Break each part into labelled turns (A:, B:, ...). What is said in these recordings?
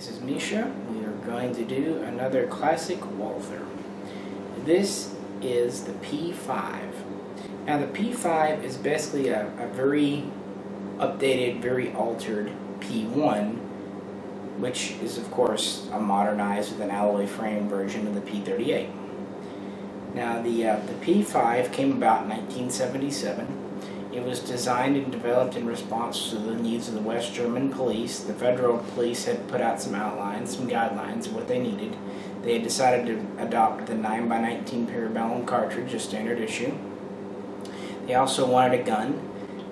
A: This is Misha. We are going to do another classic Walther. This is the P5. Now the P5 is basically a very updated, very altered P1, which is of course a modernized with an alloy frame version of the P38. Now the P5 came about in 1977. It was designed and developed in response to the needs of the West German police. The federal police had put out some outlines, some guidelines of what they needed. They had decided to adopt the 9x19 parabellum cartridge, a standard issue. They also wanted a gun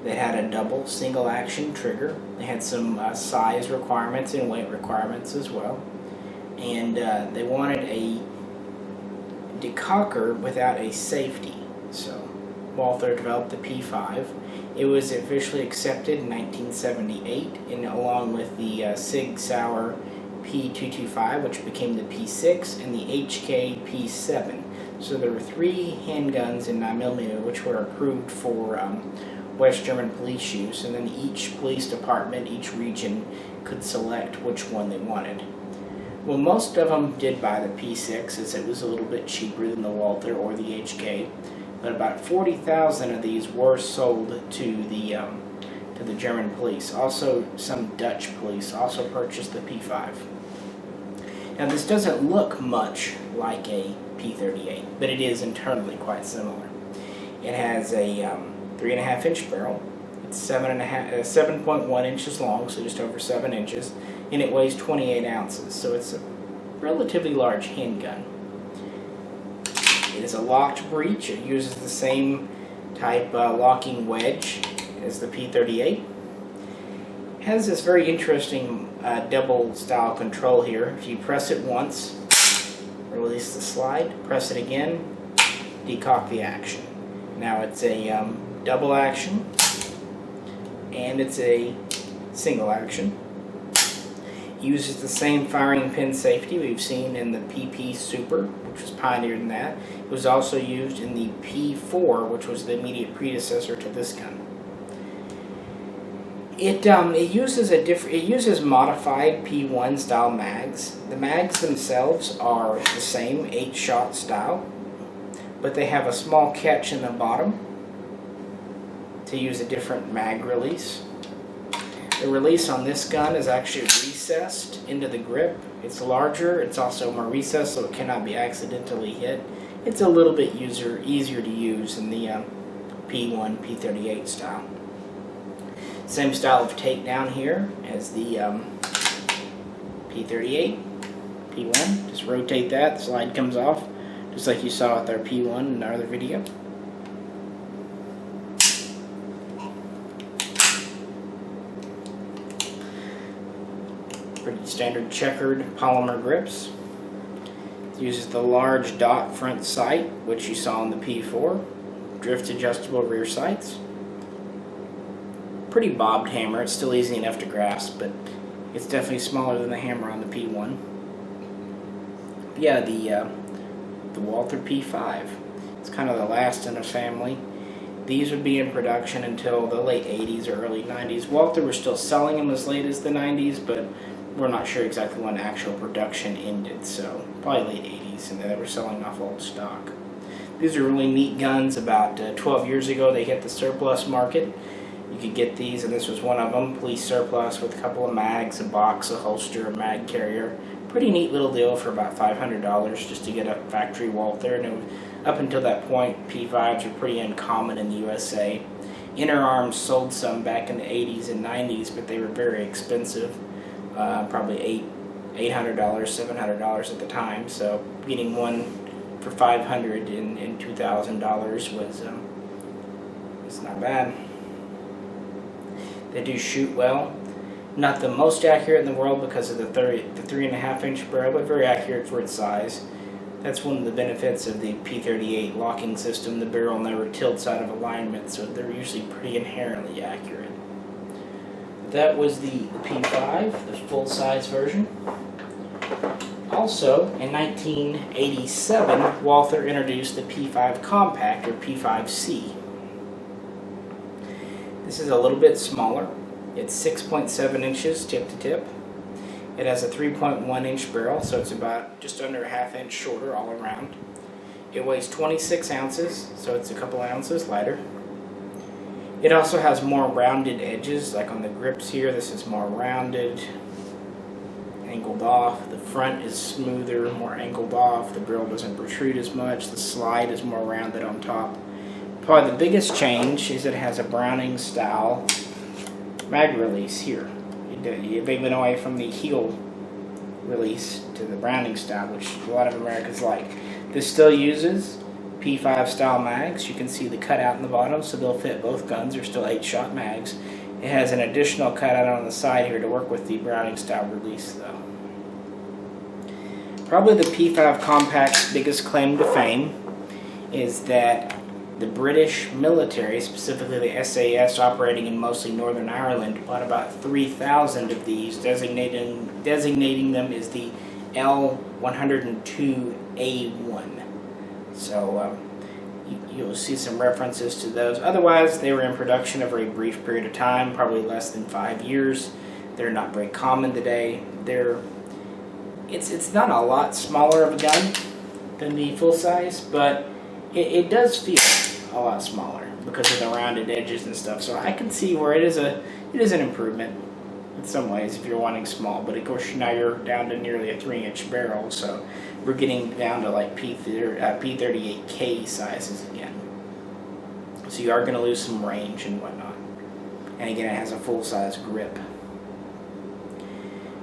A: that had a double single action trigger. They had some size requirements and weight requirements as well. And they wanted a decocker without a safety. So Walther developed the P5. It was officially accepted in 1978, and along with the Sig Sauer P225, which became the P6, and the HK P7. So there were 3 handguns in 9mm which were approved for West German police use, and then each police department, each region, could select which one they wanted. Well, most of them did buy the P6 as it was a little bit cheaper than the Walther or the HK. But about 40,000 of these were sold to the German police. Also, some Dutch police also purchased the P5. Now, this doesn't look much like a P38, but it is internally quite similar. It has a 3.5-inch barrel. It's 7.1 inches long, so just over 7 inches, and it weighs 28 ounces. So it's a relatively large handgun. It is a locked breech. It uses the same type locking wedge as the P38. It has this very interesting double style control here. If you press it once, release the slide, press it again, decock the action. Now it's a double action and it's a single action. It uses the same firing pin safety we've seen in the PP Super, which was pioneered in that. It was also used in the P4, which was the immediate predecessor to this gun. It uses modified P1 style mags. The mags themselves are the same 8-shot style, but they have a small catch in the bottom to use a different mag release. The release on this gun is actually recessed into the grip. It's larger, it's also more recessed, so it cannot be accidentally hit. It's a little bit easier to use than the P1, P38 style. Same style of takedown here as the P38, P1. Just rotate that, the slide comes off, just like you saw with our P1 in our other video. Pretty standard checkered polymer grips. It uses the large dot front sight, which you saw in the P4. Drift adjustable rear sights. Pretty bobbed hammer. It's still easy enough to grasp, but it's definitely smaller than the hammer on the P1. Yeah, the Walther P5. It's kind of the last in a family. These would be in production until the late 80s or early 90s. Walther was still selling them as late as the 90s, but we're not sure exactly when actual production ended, so probably late 80s, and they were selling off old stock. These are really neat guns. About 12 years ago, they hit the surplus market. You could get these, and this was one of them, police surplus, with a couple of mags, a box, a holster, a mag carrier. Pretty neat little deal for about $500 just to get a factory Walther. And up until that point, P5s were pretty uncommon in the USA. Inner Arms sold some back in the 80s and 90s, but they were very expensive. Probably $800, $700 at the time. So getting one for $500 and $2,000 was not bad. They do shoot well. Not the most accurate in the world because of the 3.5-inch barrel, but very accurate for its size. That's one of the benefits of the P38 locking system. The barrel never tilts out of alignment, so they're usually pretty inherently accurate. That was the P5, the full-size version. Also, in 1987, Walther introduced the P5 Compact, or P5C. This is a little bit smaller. It's 6.7 inches tip to tip. It has a 3.1 inch barrel, so it's about just under a ½ inch shorter all around. It weighs 26 ounces, so it's a couple ounces lighter. It also has more rounded edges, like on the grips here. This is more rounded, angled off. The front is smoother, more angled off. The barrel doesn't protrude as much. The slide is more rounded on top. Probably the biggest change is it has a Browning style mag release here. They went away from the heel release to the Browning style, which a lot of Americans like. This still uses P5 style mags. You can see the cutout in the bottom, so they'll fit both guns. They're still 8-shot mags. It has an additional cutout on the side here to work with the Browning style release, though. Probably the P5 Compact's biggest claim to fame is that the British military, specifically the SAS operating in mostly Northern Ireland, bought about 3,000 of these, designating them as the L102A1. So you'll see some references to those. Otherwise, they were in production a very brief period of time, probably less than 5 years. They're not very common today. It's not a lot smaller of a gun than the full size, but it does feel a lot smaller because of the rounded edges and stuff. So I can see where it is an improvement in some ways if you're wanting small. But of course now you're down to nearly a 3-inch barrel, so we're getting down to like P38K sizes again. So you are going to lose some range and whatnot. And again, it has a full-size grip.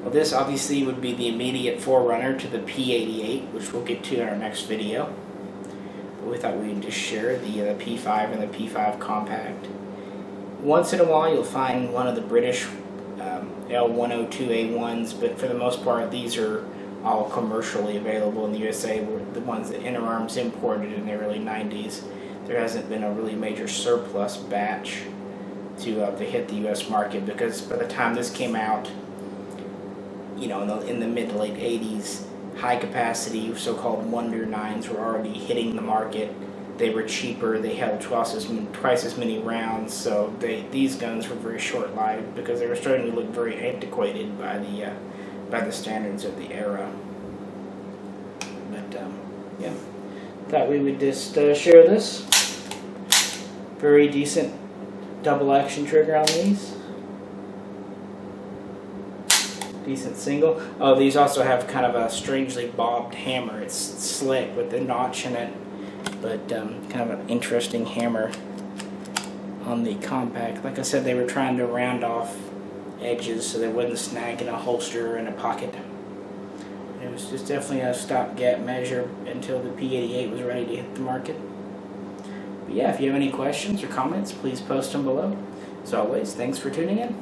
A: Well, this obviously would be the immediate forerunner to the P88, which we'll get to in our next video. But we thought we'd just share the P5 and the P5 Compact. Once in a while, you'll find one of the British L102A1s, but for the most part, these are all commercially available in the USA. Were the ones that Interarms imported in the early 90s. There hasn't been a really major surplus batch to hit the US market, because by the time this came out, you know, in the mid to late 80s, high capacity so-called Wonder 9s were already hitting the market. They were cheaper, they held twice as many rounds, so these guns were very short-lived because they were starting to look very antiquated by the standards of the era. But yeah, thought we would just share this. Very decent double action trigger on these. Decent single. Oh, these also have kind of a strangely bobbed hammer. It's slick with the notch in it, but kind of an interesting hammer on the Compact. Like I said, they were trying to round off edges so they wouldn't snag in a holster or in a pocket. It was just definitely a stopgap measure until the P88 was ready to hit the market. But yeah, if you have any questions or comments, please post them below. As always, thanks for tuning in.